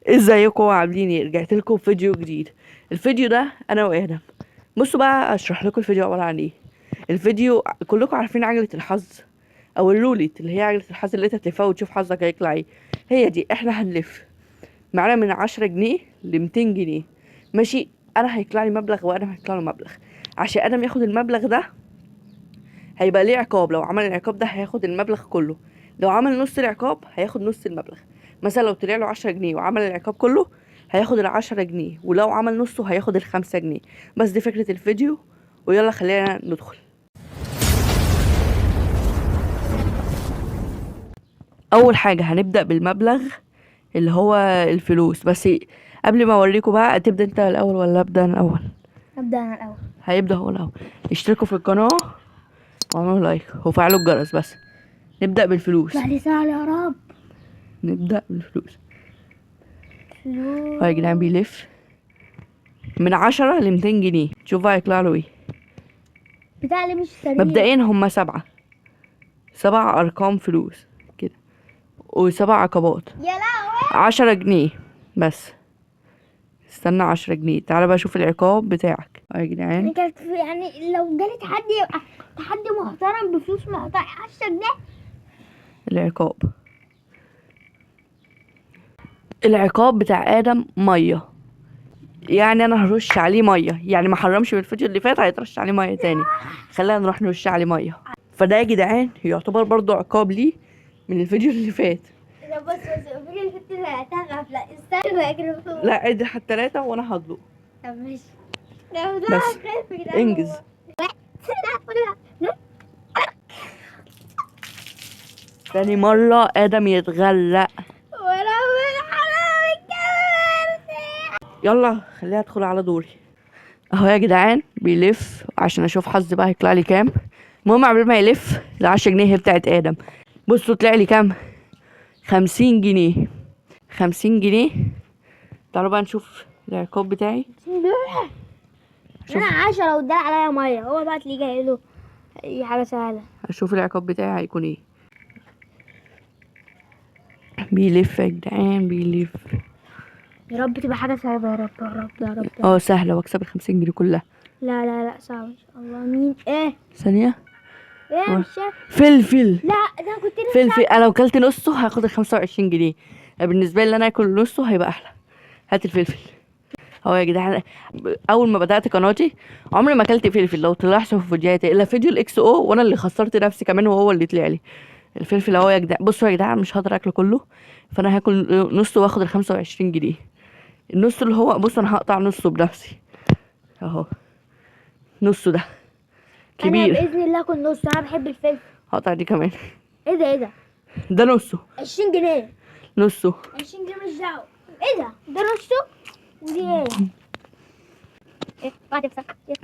ازيكم عاملين ايه؟ رجعت لكم فيديو جديد. الفيديو ده انا وادم. بصوا بقى اشرح لكم الفيديو عباره عن ايه. الفيديو كلكم عارفين عجله الحظ او الروليت، اللي هي عجله الحظ اللي انت تلفها وتشوف حظك هيطلع ايه. هي دي احنا هنلف معانا من 10 جنيه ل 200 جنيه. ماشي، انا هيطلع لي مبلغ وادم هيطلع له مبلغ. عشان ادم ياخد المبلغ ده هيبقى ليه عقاب. لو عمل العقاب ده هياخد المبلغ كله، لو عمل نص العقاب هياخد نص المبلغ. مثلا لو طلع له 10 جنيه وعمل العقاب كله هياخد ال10 جنيه، ولو عمل نصه هياخد ال5 جنيه. بس دي فكرة الفيديو، ويلا خلينا ندخل. اول حاجة هنبدأ بالمبلغ اللي هو الفلوس. بس قبل ما اوريكم بقى، تبدأ انت الاول ولا ابدأ انا الاول؟ ابدا انا الاول. هيبدأ هو الاول. اشتركوا في القناة واعملوا لايك وفعلوا الجرس. بس نبدأ بالفلوس. بعد سهل يا رب. نبدأ بالفلوس. فلوس. هو يا جدعان بيلف من 10 ل 200 جنيه. شوف بقى يطلع له ايه. بتاع اللي مش سريع. مبدئيا هما 7 ارقام فلوس كده، و7 عقبات. يا لهوي. 10 جنيه بس. استنى، 10 جنيه. تعالى بقى شوف العقاب بتاعك يا جدعان. كانت يعني لو جالي تحدي يبقى تحدي محترم بفلوس محترم 10 جنيه. العقاب العقاب بتاع ادم ميه. يعني انا هرش عليه ميه، يعني ما حرمش من الفيديو اللي فات هيترش عليه ميه تاني. خلينا نروح نرش عليه ميه. فده يا جدعان يعتبر برضو عقاب ليه من الفيديو اللي فات. لا بس الفيديو اللي كنت هتغف. لا استنى اجرب. لا عد حتى 3 وانا هطلق. طب ماشي. لا ده بس خايف كده. انجز. تاني مرة ادم يتغرق. ولا حرام الكاميرا. يلا خليها ادخل على دوري. اهو يا جدعان بيلف عشان اشوف حظي بقى هيطلع لي كام. المهم قبل ما يلف ال10 جنيه هي بتاعت ادم. بصوا طلع لي كام؟ 50 جنيه. 50 جنيه. تعالوا بقى نشوف العقاب بتاعي. انا 10 وادال عليا ميه. هو بقى تلاقيه جاي له اي حاجه سهله. هشوف العقاب بتاعي هيكون ايه. بيلف يا جدعان بيلف. يا رب تبقى حاجه سهله. يا رب يا رب يا رب يا رب. سهلة واكسب ال50 جنيه كلها. لا لا لا صعب ان شاء الله. مين ايه؟ ثانية. ايه مش شايف. فلفل. لا ده كنت لسه فلفل. انا لو كلت نصه هاخد ال25 جنيه. بالنسبة لي انا اكل نصه هيبقى احلى. هات الفلفل. هو يا جدعان اول ما بدات قناتي عمري ما اكلت فلفل. لو طلعت في فيديوهاتي الا فيديو الاكس او، وانا اللي خسرت نفسي كمان وهو اللي طلع لي الفلفل. اهو يا جدعان بصوا يا جدعان مش هقدر اكله كله، فانا هاكل نصه واخد ال25 جنيه. النص اللي هو بصوا انا هقطع نصه بنفسي اهو. نصه ده كبير. انا باذن الله اكل نص. انا بحب الفلفل. هقطع دي كمان. ايه ده ايه ده؟ ده نصه. 20 جنيه. نصه. 20 جنيه مش دعوه. ايه ده؟ ده نصه. ودي ايه؟ ايه بعد بس ايه؟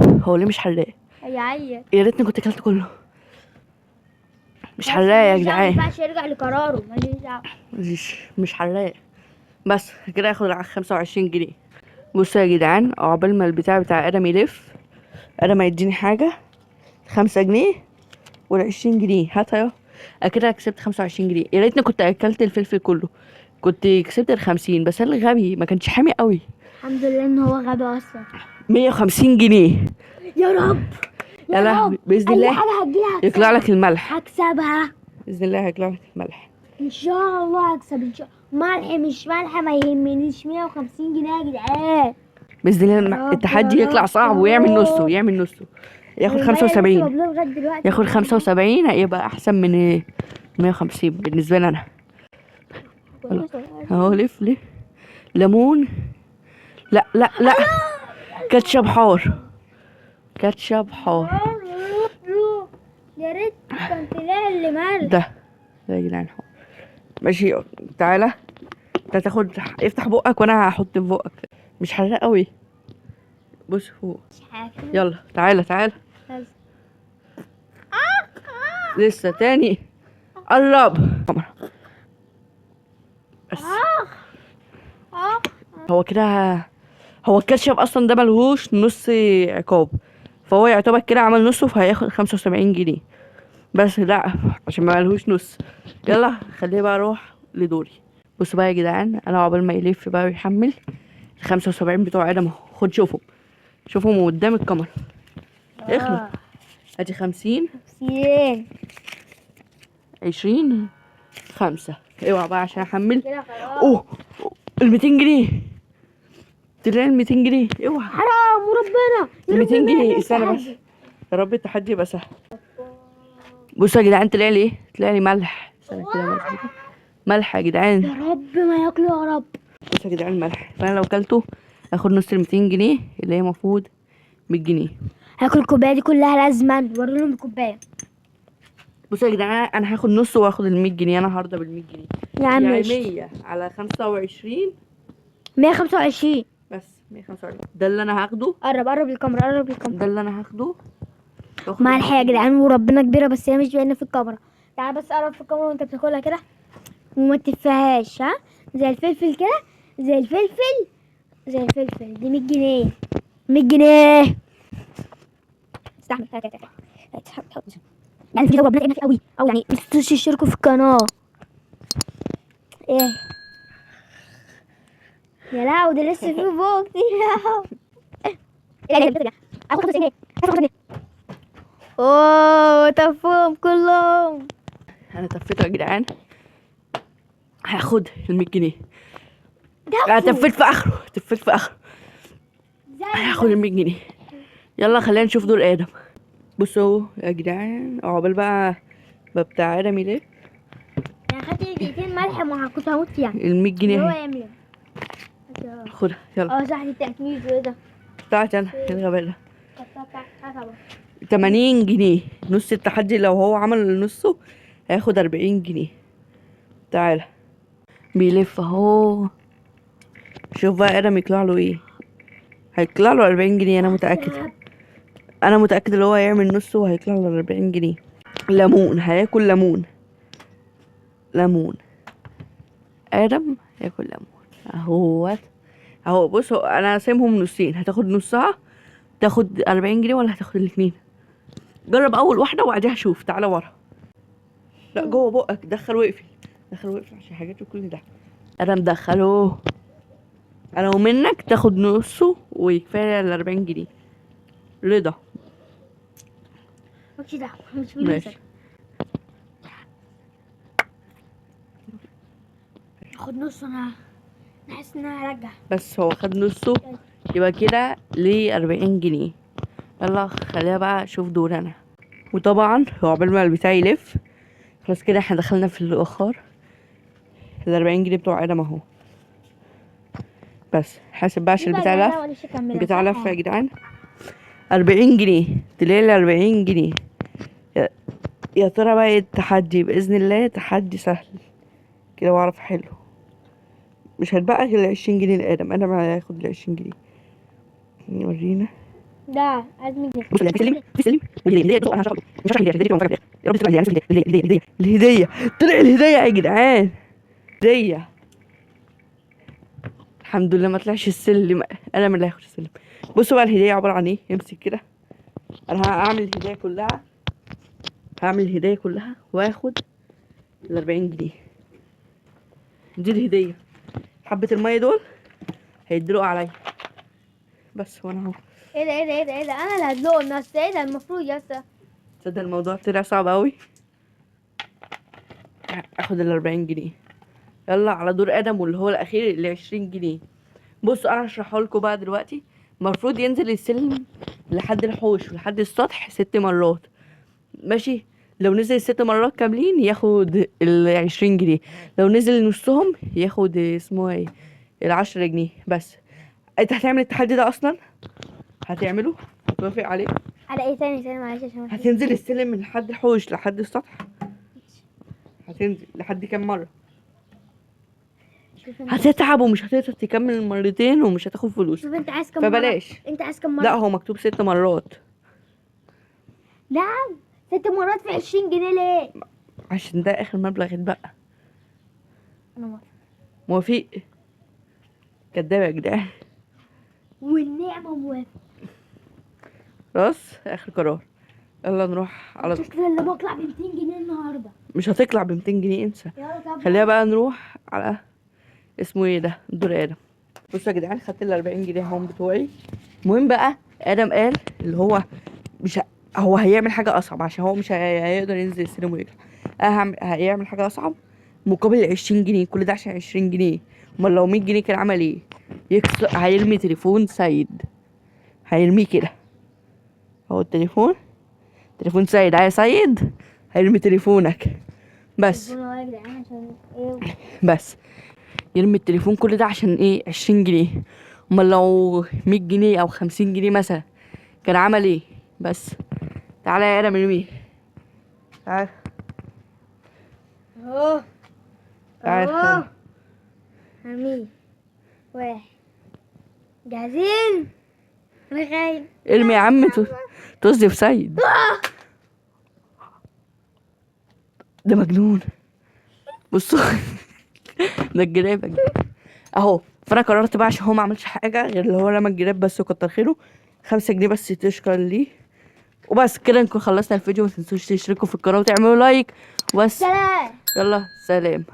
هو ليه مش حراق؟ هي يا ريتني كنت اكلت كله. مش حراق يا جدعان. ما ينفعش يرجع لقراره. ماليش دعوه. مش حراق. بس كده ياخد على 25 جنيه. بصوا يا جدعان عقبال ما البتاع بتاع ادم يلف، ادم هيديني حاجة 5 جنيه وال20 جنيه. هاتها يا كده كسبت 25 جنيه. يا ريتني كنت اكلت الفلفل كله، كنت كسبت ال50. بس انا غبي ما كانش حامي قوي. الحمد لله ان هو غبي اصلا. 150 جنيه. يا رب يا لهوي باذن الله حاجه هتجيلها يطلع لك الملح. هكسبها باذن الله هيطلع لك الملح. ان شاء الله. هكسب ان شاء الله. ملح مش ملح ما يهمنيش. 150 جنيه يا جدعان. باذن الله يا رب التحدي يا يطلع رب صعب يا ويعمل رب. نصه. ياخد 75. ياخد 75 هيبقى احسن من 150 بالنسبه لي انا. اهو لف. ليمون. لا لا لا. كاتشب حار. يا ريت كان طلع اللي مال. ده يا جدعان حار. ماشي تعالى انت تاخد. افتح بقك وانا هحط في بقك. مش حراق قوي. بص فوق. يلا تعالى. لسه تاني. قرب. بس هو كده. هو الكاتشب اصلا ده ملهوش نص عقاب، فهو يعتبر كده عمل نصه فهياخد 75 جنيه. بس لا عشان ما ملهوش نص. يلا خليه بقى اروح لدوري. بصوا بقى يا جدعان، انا عقبال ما يلف بقى ويحمل 75 بتوع ادم اهو. خد شوفهم، شوفهم قدام الكاميرا. اخلص. ادي 50 50 20 5. اوعى بقى عشان احمل. كده خلاص. اوه ال 200 جنيه طلع ال 200 جنيه. اوعى حرام وربنا ال 200 جنيه. استنى بس يا رب التحدي يبقى سهل. بصوا يا جدعان طلع لي ايه؟ طلع لي ملح. استنى كده مظبوط. ملح يا جدعان. يا رب ما ياكلوا يا رب. بصوا يا جدعان ملح. فانا لو كلته اخد نص ال 200 جنيه اللي هي المفروض 100 جنيه. هاكل الكوبايه دي كلها لازما. وري لهم الكوبايه. بصوا يا جدعان انا هاخد نص واخد ال 100 جنيه. انا هرضى بال 100 جنيه. يا عم يعني ماشي. 100 على 25 125. بس 125 ده اللي انا هاخده. قرب الكاميرا، قرب الكاميرا. ده اللي انا هاخده. واخد ملح يا جدعان وربنا كبيره، بس هي مش باينه في الكاميرا. تعال بس قرب في الكاميرا وانت بتاكلها كده وما تفهاش. ها زي الفلفل كده، زي الفلفل، زي الفلفل. دي 100 جنيه، 100 جنيه. استحمل. هات يعني الفيديو ده ربنا يعيننا فيه قوي، او يعني مش تشتركوا في القناه. ايه يا لهوي ده لسه فيه فوق كتير. ايه ده اخد 5 جنيه، هاخد 5 جنيه. اوه تفهم كلهم. انا تفيته يا جدعان. هاخد ال 100 جنيه. انا تفيت في اخره، تفيت في اخره. هاخد ال 100 جنيه. يلا خلينا نشوف دور ادم. بصوا يا جدعان عقبال بقى بتاع ادم يلف. انا خدت دقيقتين ملح ما كنت هموت فيها. ال 100 جنيه هو اهي. يعمل خدها يلا. صح دي التأكيد. وايه ده؟ بتاعت انا ايه الغباء ده؟ طبعا 80 جنيه نص التحدي. لو هو عمل نصه هياخد 40 جنيه. تعالى بيلف اهو. شوف بقى ادم يطلع له ايه. هيطلع له 40 جنيه. انا متأكد، انا متأكد اللي هو هيعمل نصه وهيطلع له 40 جنيه. ليمون هياكل ليمون. ليمون ادم هياكل ليمون اهوت. اهو بصوا انا قاسمهم نصين. هتاخد نصها تاخد 40 جنيه ولا هتاخد الاتنين؟ جرب اول واحده وبعديها شوف. تعالى ورا. لا جوه بقك. دخل واقفل، دخل واقفل عشان حاجات كل ده. انا مدخله. انا ومنك تاخد نصه وكفايه ال 40 جنيه. رضا مش ده مش ماشي. خد نص. انا حاسس ان انا هرجع. بس هو خد نصه يبقى كده ليه 40 جنيه. يلا خليها بقى اشوف دور انا. وطبعا هو عقبال ما البتاع يلف خلاص كده احنا دخلنا في الاخر. ال 40 جنيه بتوع ادم اهو. بس حاسب بقى عشان البتاع لف. البتاع لف يا جدعان. 40 جنيه طلع لي 40 جنيه. يا ترى بقى ايه التحدي؟ باذن الله تحدي سهل كده واعرف احله. مش هتبقى غير 20 جنيه لادم. ادم هياخد ال 20 جنيه. نورينا. ده عايز 100 جنيه. بص بيسلم بيسلم. الهديه بصوا انا هشرح مش هشرح الهديه تبقى مفاجاه. يا رب تبقى الهديه. الهديه طلع الهديه يا جدعان. هديه الحمد لله. ما طلعش السلم. انا من اللي هاخد السلم. بصوا بقى الهديه عباره عن ايه. امسك كده. انا هعمل الهديه كلها. هعمل الهديه كلها واخد ال 40 جنيه. دي الهديه. حبه الميه دول هيدلقوا عليا بس. وانا اهو. ايه ده انا اللي هدلقه الناس. ايه ده المفروض يا اسطى. تصدق الموضوع طلع صعب قوي. اخد ال 40 جنيه. يلا على دور ادم واللي هو الاخير اللي 20 جنيه. بصوا انا هشرحه لكم بقى دلوقتي. المفروض ينزل السلم لحد الحوش ولحد السطح 6 مرات ماشي. لو نزل 6 مرات كاملين ياخد ال 20 جنيه. لو نزل نصهم ياخد اسمه ايه ال 10 جنيه بس. انت هتعمل التحدي ده اصلا؟ هتعمله؟ هتوافق عليه؟ على ايه تاني معلش عشان هتنزل السلم من لحد الحوش لحد السطح. هتنزل لحد كام مرة؟ هتتعب ومش هتقدر تكمل المرتين ومش هتاخد فلوس. شوف انت عايز كم مرة. فبلاش. انت عايز كم مرة؟ لا هو مكتوب 6 مرات. نعم 6 مرات في 20 جنيه ليه؟ عشان ده اخر مبلغ اتبقى. انا موافق. موافق. كداب يا جدعان. والنعمة موافق. خلاص اخر قرار. يلا نروح على الفكرة اللي بطلع ب 200 جنيه النهارده. مش هتطلع ب 200 جنيه، انسى. يلا طب خلينا بقى نروح على اسمه ايه ده، دور ادم. بصوا يا جدعان، خدت ال 40 جنيه هم بتوعي. المهم بقى ادم قال اللي هو مش هو هيعمل حاجه اصعب، عشان هو مش هيقدر ينزل السينما ويرجع. هيعمل حاجه اصعب مقابل 20 جنيه، كل ده عشان 20 جنيه. امال لو 100 جنيه كان عمل ايه؟ هيرمي تليفون سيد، هيرميه كده. هو التليفون، تليفون سيد، يا سيد هيرمي تليفونك بس. التليفون اهو يا جدعان عشان ايه؟ بس يرمي التليفون كل ده عشان ايه؟ 20 جنيه. امال لو 100 جنيه او 50 جنيه مثلا كان عمل ايه؟ بس تعالى يا ادم ارميه. تعالى اهو تعالى اهو. هرميه. واحد. جاهزين؟ انا خايف. ارمي يا عم، طز في سيد. ده مجنون. بصوا ده الجراب اهو. فانا قررت بقى عشان هو ما عملش حاجه غير اللي هو رمى الجراب بس، وكتر خيره. 5 جنيه بس تشكر ليه. وبس كده نكون خلصنا الفيديو. ما تنسوش تشتركوا في القناه وتعملوا لايك وبس. سلام. يلا سلام.